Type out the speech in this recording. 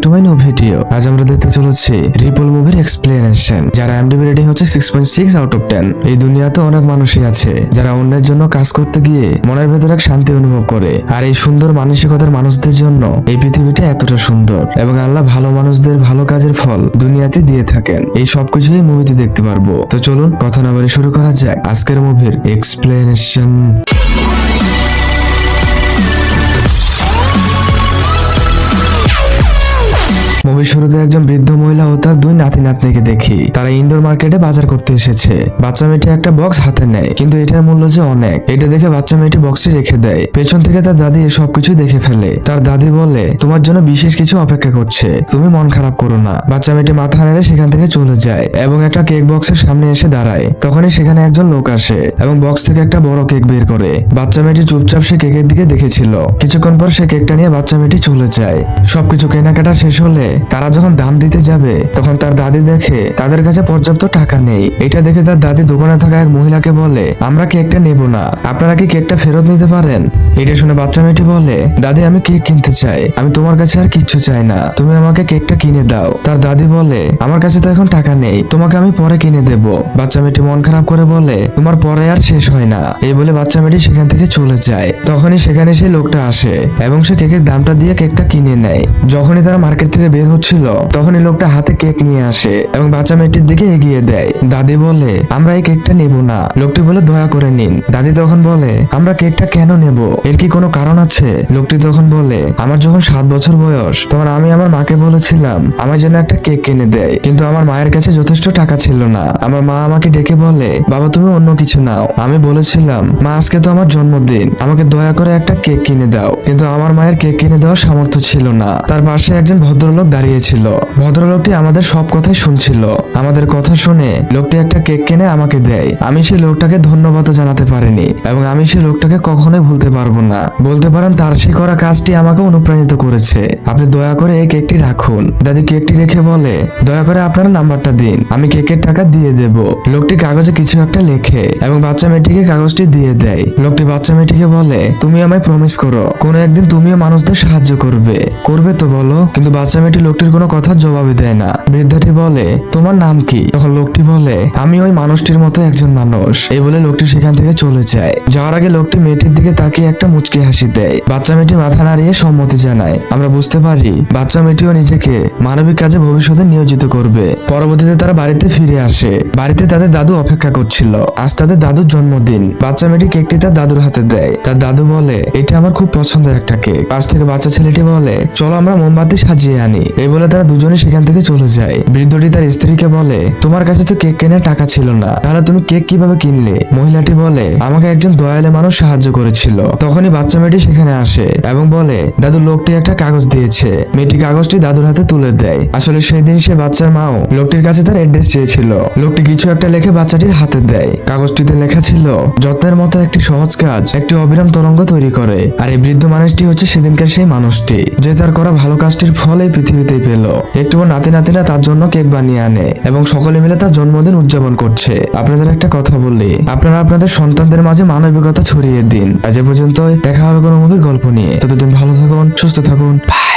To my new video. আজ আমরা দেখতে চলেছি রিপল মুভির এক্সপ্লেনেশন, যার IMDb রেটিং হচ্ছে 6.6/10। এই দুনিয়াতে অনেক মানুষই আছে যারা অন্যের জন্য কাজ করতে গিয়ে মনের ভেতর এক শান্তি অনুভব করে, আর এই সুন্দর মানসিকতার মানুষদের জন্য এই পৃথিবীটা এতটা সুন্দর এবং আল্লাহ ভালো মানুষদের ভালো কাজের ফল দুনিয়াতে দিয়ে থাকেন। এই সবকিছুই মুভিতে দেখতে পারবো। তো চলুন কথা না বলে শুরু করা যাক আজকের মুভির এক্সপ্লেনেশন। মুভির শুরুতে একজন বৃদ্ধ মহিলা ও তার দুই নাতি নাতনিকে দেখি। তারা ইনডোর মার্কেটে বাজার করতে এসেছে। বাচ্চা মেয়েটি একটা বক্স হাতে নেয়, কিন্তু এটার মূল্য যে অনেক। এটা দেখে বাচ্চা মেয়েটি বক্সটি রেখে দেয়। পেছন থেকে তার দাদি এসব কিছু দেখে ফেলে। তার দাদি বলে, তোমার জন্য বিশেষ কিছু অপেক্ষা করছে, তুমি মন খারাপ করো না। বাচ্চা মেয়েটি মাথা নেড়ে সেখান থেকে চলে যায় এবং একটা কেক বক্সের সামনে এসে দাঁড়ায়। তখনই সেখানে একজন লোক আসে এবং বক্স থেকে একটা বড় কেক বের করে। বাচ্চা মেয়েটি চুপচাপ সে কেকের দিকে দেখেছিল। কিছুক্ষণ পর সে কেকটা নিয়ে বাচ্চা মেয়েটি চলে যায়। সবকিছু কেনাকাটা শেষ হলে তারা যখন দাম দিতে যাবে তখন তার দাদি দেখে তাদের কাছে পর্যাপ্ত টাকা নেই। এটা দেখে তার দাদি দোকানে থাকা এক মহিলাকে বলে, আমরা কেকটা নেব না, আপনারা কি কেকটা ফেরত নিতে পারেন? এটা শুনে বাচ্চা মেয়েটি বলে, দাদি আমি কেক কিনতে চাই, আমি তোমার কাছে আর কিচ্ছু চাই না, তুমি আমাকে কেকটা কিনে দাও। তার দাদি বলে, আমার কাছে তো এখন টাকা নেই, তোমাকে আমি পরে কিনে দেব। বাচ্চা মেয়েটি মন খারাপ করে বলে, তোমার পরে আর শেষ হয় না। এই বলে বাচ্চা মেয়েটি সেখান থেকে চলে যায়। তখনই সেখানে সেই লোকটা আসে এবং সে কেকের দামটা দিয়ে কেকটা কিনে নেয়। যখনই তারা মার্কেট থেকে বের হচ্ছিল তখনই লোকটা হাতে কেক নিয়ে আসে এবং বাচ্চা মেয়েটির দিকে এগিয়ে দেয়। দাদি বলে, আমরা এই কেকটা নেব না। লোকটি বলে, দয়া করে নিন। দাদি তখন বলে, আমরা কেকটা কেন নেব, এর কি কোনো কারণ আছে? লোকটি তখন বলে, আমার যখন 7 বছর বয়স তখন আমি আমার মাকে বলেছিলাম আমার জন্য একটা কেক কিনে দেয়, কিন্তু আমার মায়ের কাছে যথেষ্ট টাকা ছিল না। আমার মা আমাকে ডেকে বলে, বাবা তুমি অন্য কিছু নাও। আমি বলেছিলাম, মা আজকে তো আমার জন্মদিন, আমাকে দয়া করে একটা কেক কিনে দাও, কিন্তু আমার মায়ের কেক কিনে দেওয়ার সামর্থ্য ছিল না। তার পাশে একজন ভদ্রলোক দাঁড়িয়েছিল। ভদ্রলোকটি আমাদের সব কথাই শুনছিল। আমাদের কথা শুনে লোকটি একটা কেক কিনে আমাকে দেয়। আমি সেই লোকটাকে ধন্যবাদ জানাতে পারিনি এবং আমি সেই লোকটাকে কখনোই ভুলতে পারবো না। বলতে পারেন তার সেই করা কাজটি আমাকে অনুপ্রাণিত করেছে। আপনি দয়া করে এই কেকটি রাখুন। দাদি কেকটি রেখে বলে, দয়া করে আপনার নাম্বারটা দিন, আমি কেকের টাকা দিয়ে দেব। লোকটি কাগজে কিছু একটা লেখে এবং বাচ্চা মেয়েটিকে কাগজটি দিয়ে দেয়। লোকটি বাচ্চা মেয়েটিকে বলে, তুমি আমায় প্রমিস করো কোনো একদিন তুমিও মানুষদের সাহায্য করবে। করবে তো বলো? কিন্তু বাচ্চা মেয়েটি লোকটির কোনো কথা জবাবে দেয় না। বৃদ্ধাটি বলে, তোমার নাম কি? তখন লোকটি বলে, আমি ওই মানুষটির মতো একজন মানুষ। এই বলে লোকটি সেখান থেকে চলে যায়। যাওয়ার আগে লোকটি মেয়েটির দিকে তাকিয়ে একটা মুচকি হাসি দেয়। বাচ্চা মেয়েটি মাথা নাড়িয়ে সম্মতি জানায়। আমরা বুঝতে পারি বাচ্চা মেয়েটিও নিজেকে মানবিক কাজে ভবিষ্যতে নিয়োজিত করবে। পরবর্তীতে তারা বাড়িতে ফিরে আসে। বাড়িতে তাদের দাদু অপেক্ষা করছিল। আজ তাদের দাদুর জন্মদিন। বাচ্চা মেয়েটি কেকটি তার দাদুর হাতে দেয়। তার দাদু বলে, এটা আমার খুব পছন্দের একটা কেক। পাশ থেকে বাচ্চা ছেলেটি বলে, চলো আমরা মোমবাতি সাজিয়ে আনি। এই বলে তারা দুজনে সেখান থেকে চলে যায়। বৃদ্ধটি তার স্ত্রীকে বলে, তোমার কাছে তো কেক কেনার টাকা ছিল না, তাহলে তুমি কেক কিভাবে কিনলে? মহিলাটি বলে, আমাকে একজন দয়ালু মানুষ সাহায্য করেছিল। তখনই বাচ্চা মেয়েটি সেখানে আসে এবং বলে, দাদু লোকটি একটা কাগজ দিয়েছে। মেয়েটি কাগজটি দাদুর হাতে তুলে দেয়। আসলে সেই দিন সে বাচ্চার মাও লোকটির কাছে তার অ্যাড্রেস চেয়েছিল। লোকটি কিছু একটা লিখে বাচ্চাটির হাতে দেয়। কাগজটিতে লেখা ছিল, যত্নের মতো একটি সহজ কাজ একটি অবিরাম তরঙ্গ তৈরি করে। আর এই বৃদ্ধ মানুষটি হচ্ছে সেদিনকার সেই মানুষটি যে তার করা ভালো কাজটির ফল এই পৃথিবীতেই পেল। একটু নাতি নাতিরা তার জন্য কেক বানিয়ে আনে এবং সকলে মিলে তার জন্মদিন উদযাপন করছে। আপনাদের একটা কথা বলি, আপনারা আপনাদের সন্তানদের মাঝে মানবিকতা ছড়িয়ে দিন। আজ এ পর্যন্ত, দেখা হবে কোনো মুভির গল্প নিয়ে। ততদিন ভালো থাকুন, সুস্থ থাকুন, বাই।